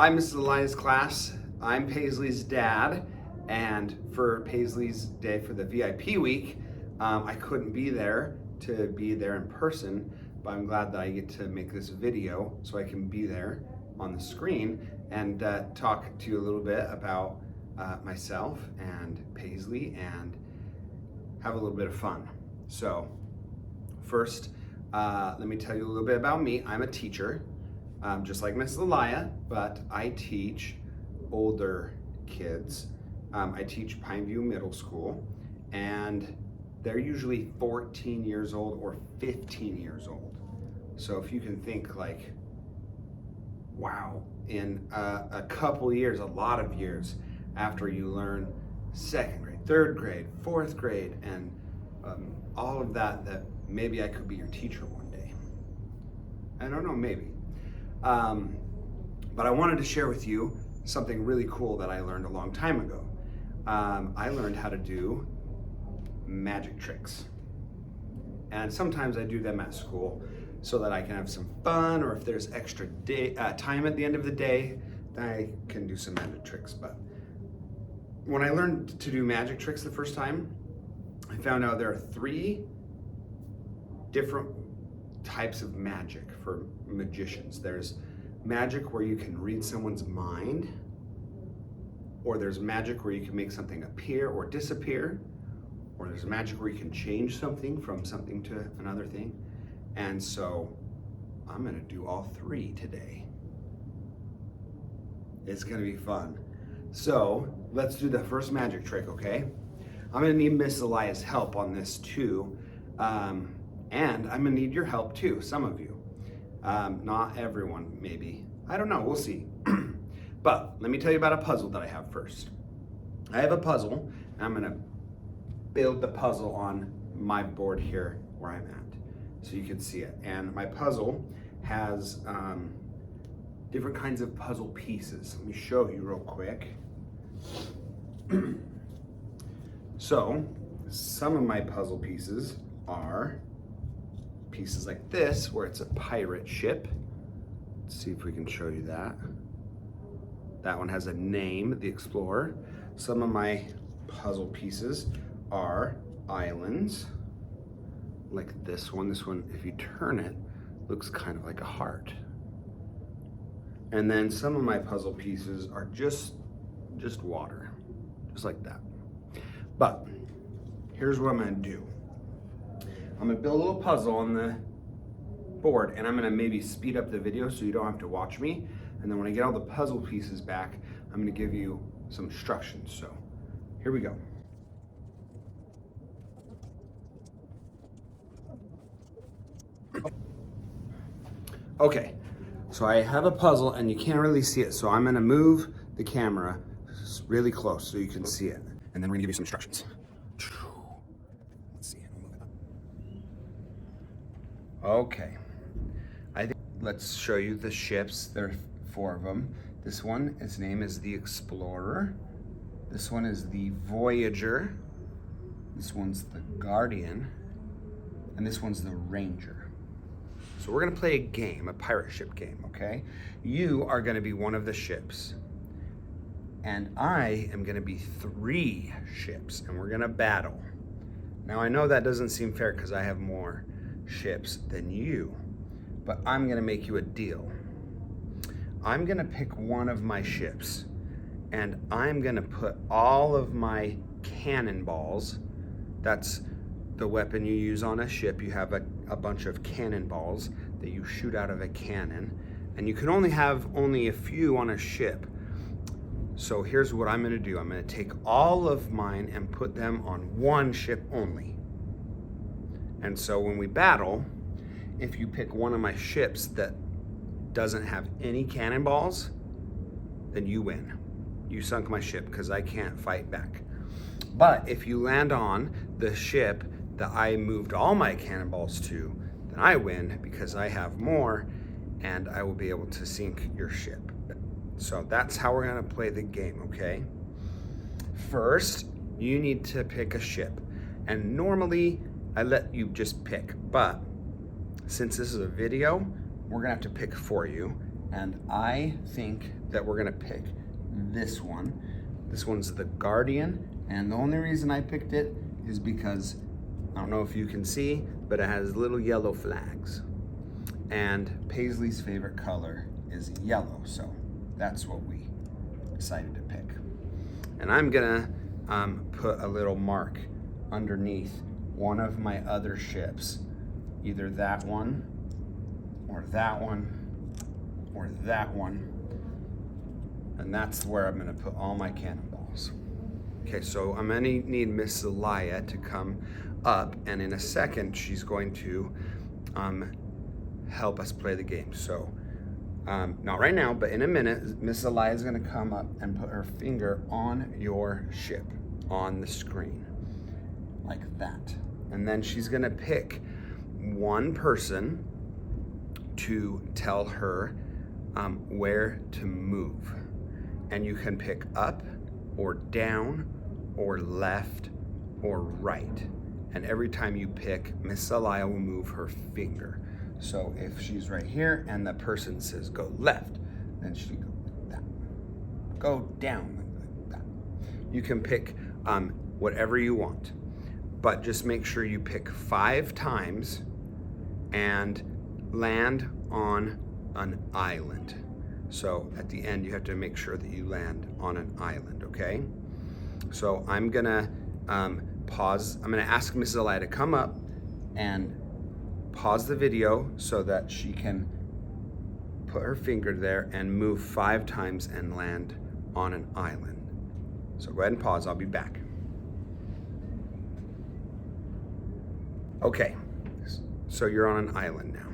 Hi, Mrs. Elias class. I'm Paisley's dad, and for Paisley's day for the VIP week, I couldn't be there in person, but I'm glad that I get to make this video so I can be there on the screen and talk to you a little bit about myself and Paisley and have a little bit of fun. So first, let me tell you a little bit about me. I'm a teacher. Just like Miss Elia, but I teach older kids. I teach Pineview Middle School, and they're usually 14 years old or 15 years old. So if you can think like, wow, in a couple years, a lot of years after you learn second grade, third grade, fourth grade, and all of that maybe I could be your teacher one day. I don't know, maybe. But I wanted to share with you something really cool that I learned a long time ago. I learned how to do magic tricks. And sometimes I do them at school so that I can have some fun, or if there's extra time at the end of the day, then I can do some magic tricks. But when I learned to do magic tricks the first time, I found out there are 3 different types of magic for magicians. There's magic where you can read someone's mind, or there's magic where you can make something appear or disappear, or there's magic where you can change something from something to another thing. And so I'm gonna do all 3 today. It's gonna be fun. So let's do the first magic trick, okay? I'm gonna need Miss Elias' help on this too. And I'm gonna need your help too, some of you. Not everyone, maybe. I don't know, we'll see. But let me tell you about a puzzle that I have first. I have a puzzle, and I'm gonna build the puzzle on my board here where I'm at, so you can see it. And my puzzle has different kinds of puzzle pieces. Let me show you real quick. So, some of my puzzle pieces are pieces like this, where it's a pirate ship. Let's see if we can show you that. That one has a name, the Explorer. Some of my puzzle pieces are islands, like this one. This one, if you turn it, looks kind of like a heart. And then some of my puzzle pieces are just water, just like that. But here's what I'm gonna do. I'm gonna build a little puzzle on the board, and I'm gonna maybe speed up the video so you don't have to watch me. And then when I get all the puzzle pieces back, I'm gonna give you some instructions. So here we go. Okay, so I have a puzzle and you can't really see it. So I'm gonna move the camera really close so you can see it. And then we're gonna give you some instructions. Okay, let's show you the ships. There are 4 of them. This one, its name is the Explorer. This one is the Voyager. This one's the Guardian. And this one's the Ranger. So we're gonna play a game, a pirate ship game, okay? You are gonna be one of the ships. And I am gonna be 3 ships, and we're gonna battle. Now I know that doesn't seem fair because I have more ships than you, but I'm gonna make you a deal. I'm gonna pick one of my ships, and I'm gonna put all of my cannonballs. That's the weapon you use on a ship. You have a bunch of cannonballs that you shoot out of a cannon, and you can only have a few on a ship. So here's what I'm gonna do. I'm gonna take all of mine and put them on one ship only. And so when we battle, if you pick one of my ships that doesn't have any cannonballs, then you win. You sunk my ship because I can't fight back. But if you land on the ship that I moved all my cannonballs to, then I win because I have more and I will be able to sink your ship. So that's how we're gonna play the game, okay? First, you need to pick a ship. And normally, I let you just pick, but since this is a video, we're gonna have to pick for you, And I think that we're gonna pick this one. This one's the Guardian, and the only reason I picked it is because, I don't know if you can see, but it has little yellow flags. And Paisley's favorite color is yellow, so that's what we decided to pick. And I'm gonna put a little mark underneath one of my other ships, either that one, or that one, or that one. And that's where I'm gonna put all my cannonballs. Okay, so I'm gonna need Miss Zelaya to come up, and in a second, she's going to help us play the game. So, not right now, but in a minute, Miss Zelaya is gonna come up and put her finger on your ship, on the screen, like that. And then she's gonna pick one person to tell her where to move. And you can pick up or down or left or right. And every time you pick, Miss Zelaya will move her finger. So if she's right here and the person says go left, then she goes like that. Go down like that. You can pick whatever you want, but just make sure you pick 5 times and land on an island. So at the end, you have to make sure that you land on an island, okay? So I'm gonna pause. I'm gonna ask Miss Zelaya to come up and pause the video so that she can put her finger there and move 5 times and land on an island. So go ahead and pause, I'll be back. Okay, so you're on an island now.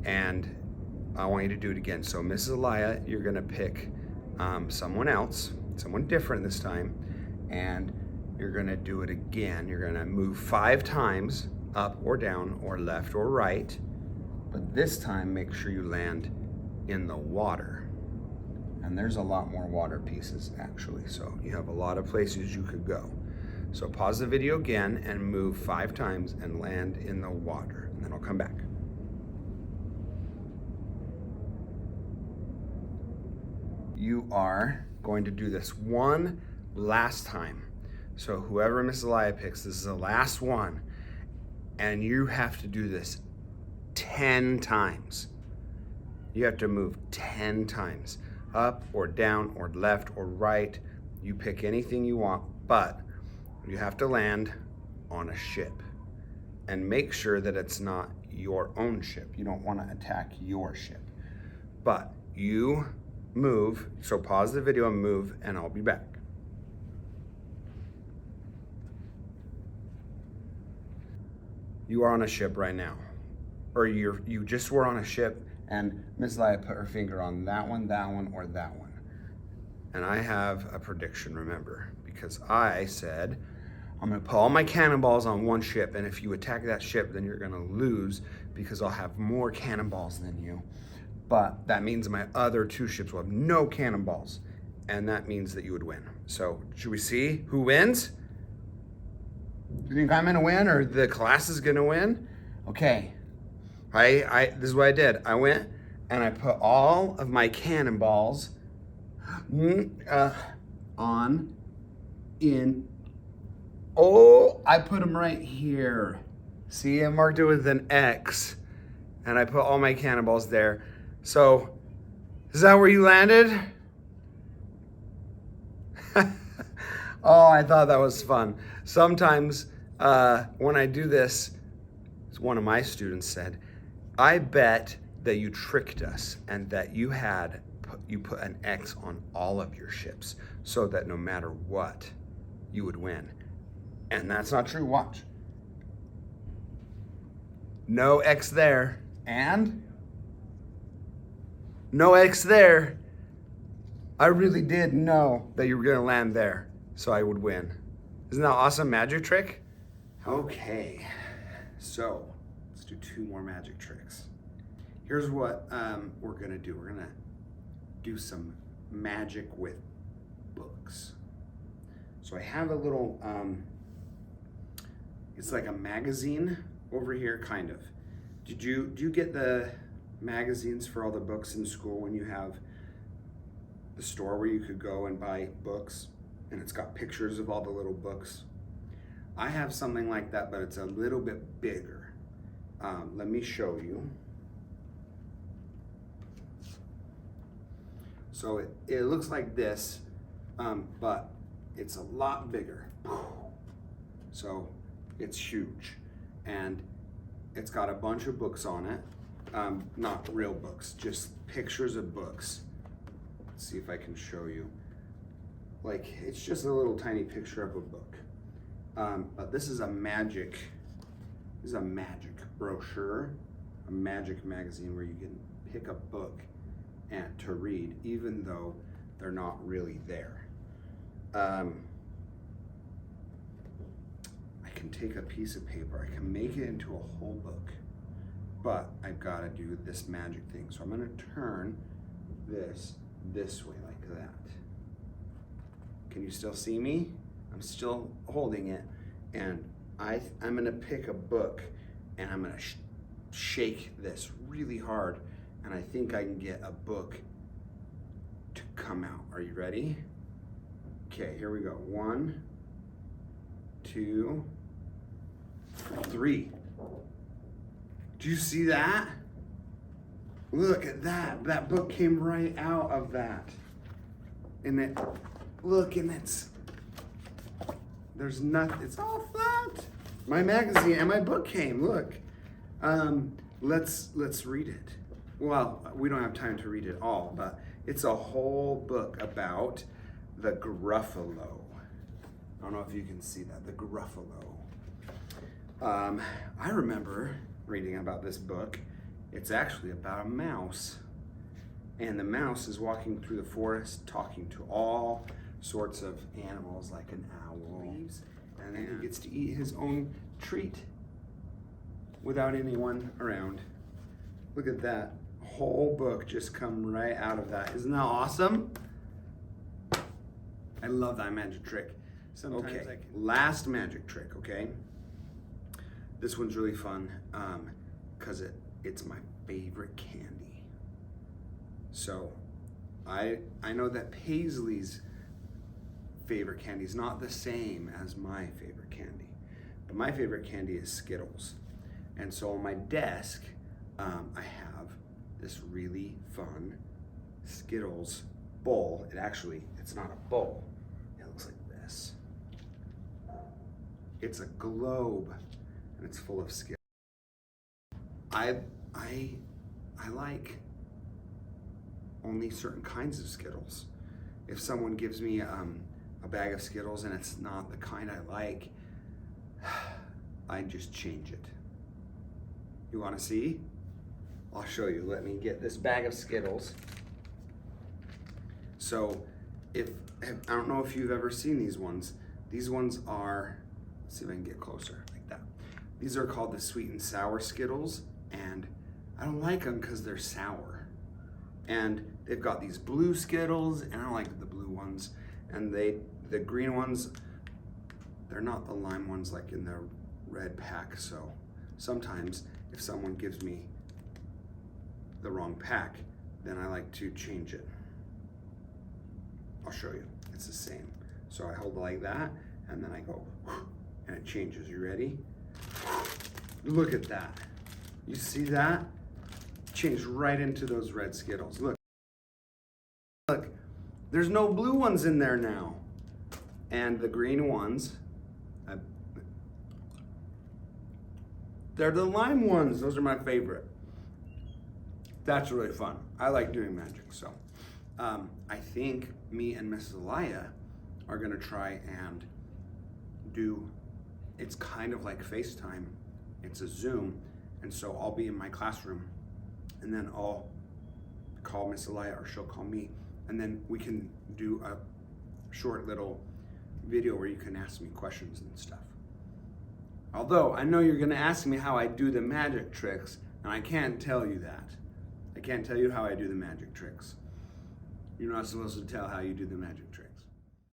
And I want you to do it again. So Miss Zelaya, you're gonna pick someone else, someone different this time, and you're gonna do it again. You're gonna move 5 times, up or down or left or right, but this time make sure you land in the water. And there's a lot more water pieces actually, so you have a lot of places you could go. So pause the video again and move 5 times and land in the water, and then I'll come back. You are going to do this one last time. So whoever Miss Zelaya picks, this is the last one. And you have to do this 10 times. You have to move 10 times. Up or down or left or right. You pick anything you want, but you have to land on a ship. And make sure that it's not your own ship. You don't want to attack your ship. But you move, so pause the video and move, and I'll be back. You are on a ship right now, or you just were on a ship, and Miss Zelaya put her finger on that one, or that one. And I have a prediction, remember, because I said, I'm gonna put all my cannonballs on one ship, and if you attack that ship, then you're gonna lose because I'll have more cannonballs than you. But that means my other 2 ships will have no cannonballs, and that means that you would win. So should we see who wins? Do you think I'm gonna win or the class is gonna win? Okay, this is what I did. I went and I put all of my cannonballs on in, I put them right here. See, I marked it with an X, and I put all my cannonballs there. So, is that where you landed? Oh, I thought that was fun. Sometimes when I do this, as one of my students said, I bet that you tricked us and that you put an X on all of your ships so that no matter what, you would win. And that's not true, watch. No X there, and no X there. I really did know that you were gonna land there, so I would win. Isn't that an awesome magic trick? Okay, so let's do 2 more magic tricks. Here's what we're gonna do. We're gonna do some magic with books. So I have a little, it's like a magazine over here, kind of. Do you get the magazines for all the books in school when you have the store where you could go and buy books, and it's got pictures of all the little books. I have something like that, but it's a little bit bigger. Let me show you. So it looks like this, but it's a lot bigger. So it's huge, and it's got a bunch of books on it. Not real books, just pictures of books. Let's see if I can show you. Like, it's just a little tiny picture of a book. But this is a magic brochure, a magic magazine where you can pick a book and to read, even though they're not really there. I can take a piece of paper, I can make it into a whole book, but I've got to do this magic thing. So I'm going to turn this way like that. Can you still see me? I'm still holding it, and I'm going to pick a book, and I'm going to shake this really hard, and I think I can get a book to come out. Are you ready? Okay, here we go. 1, 2, 3. Do you see that? Look at that. That book came right out of that. And look, and there's nothing, it's all flat. My magazine and my book came, look. Let's read it. Well, we don't have time to read it all, but it's a whole book about the Gruffalo. I don't know if you can see that, the Gruffalo. I remember reading about this book. It's actually about a mouse. And the mouse is walking through the forest talking to all sorts of animals like an owl. And then he gets to eat his own treat without anyone around. Look at that. Whole book just come right out of that. Isn't that awesome? I love that magic trick. Sometimes okay, last magic trick, okay? This one's really fun because it's my favorite candy. So I know that Paisley's favorite candy is not the same as my favorite candy, but my favorite candy is Skittles. And so on my desk, I have this really fun Skittles bowl. It's not a bowl. It looks like this. It's a globe, and it's full of Skittles. I like only certain kinds of Skittles. If someone gives me a bag of Skittles and it's not the kind I like, I just change it. You want to see? I'll show you. Let me get this bag of Skittles. So, I don't know if you've ever seen these ones. These ones are, let's see if I can get closer, like that. These are called the sweet and sour Skittles, and I don't like them because they're sour. And they've got these blue Skittles, and I don't like the blue ones. And the green ones, they're not the lime ones like in the red pack. So sometimes if someone gives me the wrong pack, then I like to change it. I'll show you. It's the same. So I hold it like that, and then I go, and it changes. You ready? Look at that. You see that? Changed right into those red Skittles. Look, there's no blue ones in there now. And the green ones, they're the lime ones. Those are my favorite. That's really fun. I like doing magic. So I think me and Mrs. Alaya are gonna try and do, it's kind of like FaceTime. It's a Zoom. And so I'll be in my classroom, and then I'll call Miss Alaya, or she'll call me, and then we can do a short little video where you can ask me questions and stuff. Although I know you're gonna ask me how I do the magic tricks, and I can't tell you that. I can't tell you how I do the magic tricks. You're not supposed to tell how you do the magic tricks.